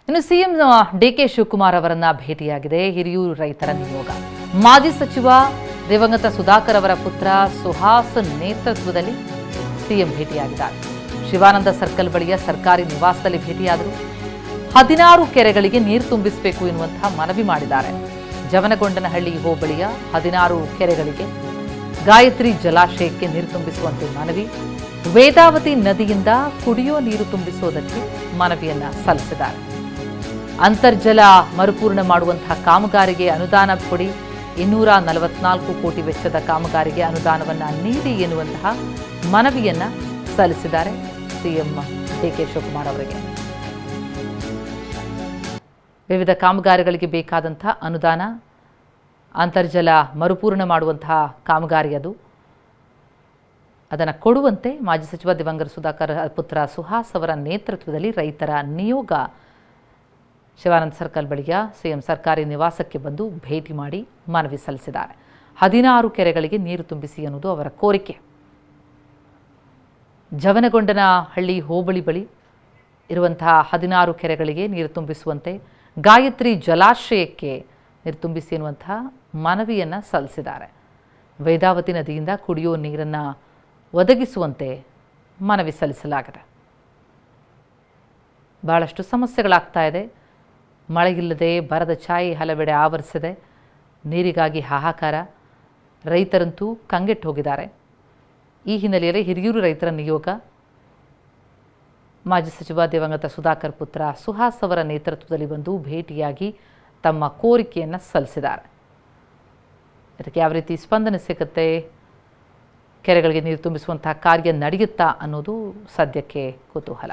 ಇನ್ನು CM DK Shivakumar ಅವರನ್ನ ಭೇಟಿಯಾಗಿದೆ ಹಿರಿಯೂರು ರೈತರ ನಿಯೋಗ. ಮಾಜಿ ಸಚಿವ ದಿವಂಗತ ಸುಧಾಕರ್ ಅವರ ಪುತ್ರ ಸುಹಾಸ್ ನೇತೃತ್ವದಲ್ಲಿ ಸಿಎಂ ಭೇಟಿಯಾಗಿದ್ದಾರೆ. ಶಿವಾನಂದ ಸರ್ಕಲ್ ಬಳಿಯ ಸರ್ಕಾರಿ ನಿವಾಸದಲ್ಲಿ ಭೇಟಿಯಾದರು. 16 ಕೆರೆಗಳಿಗೆ ನೀರು ತುಂಬಿಸಬೇಕು ಎನ್ನುವಂತಹ ಮನವಿ ಮಾಡಿದ್ದಾರೆ. ಜವನಗೊಂಡನಹಳ್ಳಿ ಹೋಬಳಿಯ 16 ಕೆರೆಗಳಿಗೆ ಗಾಯತ್ರಿ ಜಲಾಶಯಕ್ಕೆ ನೀರು ತುಂಬಿಸುವಂತೆ ಮನವಿ. ವೇದಾವತಿ ನದಿಯಿಂದ ಕುಡಿಯೋ ನೀರು ತುಂಬಿಸುವುದಕ್ಕೆ ಮನವಿಯನ್ನ ಸಲ್ಲಿಸಿದ್ದಾರೆ. ಅಂತರ್ಜಲ ಮರುಪೂರ್ಣ ಮಾಡುವಂತಹ ಕಾಮಗಾರಿಗೆ ಅನುದಾನ ಕೊಡಿ, 244 ಕೋಟಿ ವೆಚ್ಚದ ಕಾಮಗಾರಿಗೆ ಅನುದಾನವನ್ನ ನೀಡಿ ಎನ್ನುವಂತಹ ಮನವಿಯನ್ನ ಸಲ್ಲಿಸಿದ್ದಾರೆ ಸಿಎಂ ಡಿಕೆ ಶಿವಕುಮಾರ್ ಅವರಿಗೆ. ವಿವಿಧ ಕಾಮಗಾರಿಗಳಿಗೆ ಬೇಕಾದಂತಹ ಅನುದಾನ, ಅಂತರ್ಜಲ ಮರುಪೂರ್ಣ ಮಾಡುವಂತಹ ಕಾಮಗಾರಿ ಅದನ್ನು ಕೊಡುವಂತೆ ಮಾಜಿ ಸಚಿವ ದಿವಂಗತ ಸುಧಾಕರ್ ಪುತ್ರ ಸುಹಾಸ್ ಅವರ ನೇತೃತ್ವದಲ್ಲಿ ರೈತರ ನಿಯೋಗ ಶಿವಾನಂದ ಸರ್ಕಲ್ ಬಳಿಯ ಸಿಎಂ ಸರ್ಕಾರಿ ನಿವಾಸಕ್ಕೆ ಬಂದು ಭೇಟಿ ಮಾಡಿ ಮನವಿ ಸಲ್ಲಿಸಿದ್ದಾರೆ. 16 ಕೆರೆಗಳಿಗೆ ನೀರು ತುಂಬಿಸಿ ಅನ್ನೋದು ಅವರ ಕೋರಿಕೆ. ಜವನಗೊಂಡನಹಳ್ಳಿ ಹೋಬಳಿ ಬಳಿ ಇರುವಂತಹ 16 ಕೆರೆಗಳಿಗೆ ನೀರು ತುಂಬಿಸುವಂತೆ, ಗಾಯತ್ರಿ ಜಲಾಶಯಕ್ಕೆ ನೀರು ತುಂಬಿಸಿ ಎನ್ನುವಂತಹ ಮನವಿಯನ್ನು ಸಲ್ಲಿಸಿದ್ದಾರೆ. ವೇದಾವತಿ ನದಿಯಿಂದ ಕುಡಿಯುವ ನೀರನ್ನು ಒದಗಿಸುವಂತೆ ಮನವಿ ಸಲ್ಲಿಸಲಾಗಿದೆ. ಬಹಳಷ್ಟು ಸಮಸ್ಯೆಗಳಾಗ್ತಾ ಇದೆ. ಮಳೆಯಿಲ್ಲದೆ ಬರದ ಛಾಯೆ ಹಲವೆಡೆ ಆವರಿಸಿದೆ. ನೀರಿಗಾಗಿ ಹಾಹಾಕಾರ, ರೈತರಂತೂ ಕಂಗೆಟ್ಟು ಹೋಗಿದ್ದಾರೆ. ಈ ಹಿನ್ನೆಲೆಯಲ್ಲಿ ಹಿರಿಯೂರು ರೈತರ ನಿಯೋಗ ಮಾಜಿ ಸಚಿವ ದಿವಂಗತ ಸುಧಾಕರ್ ಪುತ್ರ ಸುಹಾಸ್ ಅವರ ನೇತೃತ್ವದಲ್ಲಿ ಬಂದು ಭೇಟಿಯಾಗಿ ತಮ್ಮ ಕೋರಿಕೆಯನ್ನು ಸಲ್ಲಿಸಿದ್ದಾರೆ. ಇದಕ್ಕೆ ಯಾವ ರೀತಿ ಸ್ಪಂದನೆ ಸಿಗುತ್ತೆ, ಕೆರೆಗಳಿಗೆ ನೀರು ತುಂಬಿಸುವಂತಹ ಕಾರ್ಯ ನಡೆಯುತ್ತಾ ಅನ್ನೋದು ಸದ್ಯಕ್ಕೆ ಕುತೂಹಲ.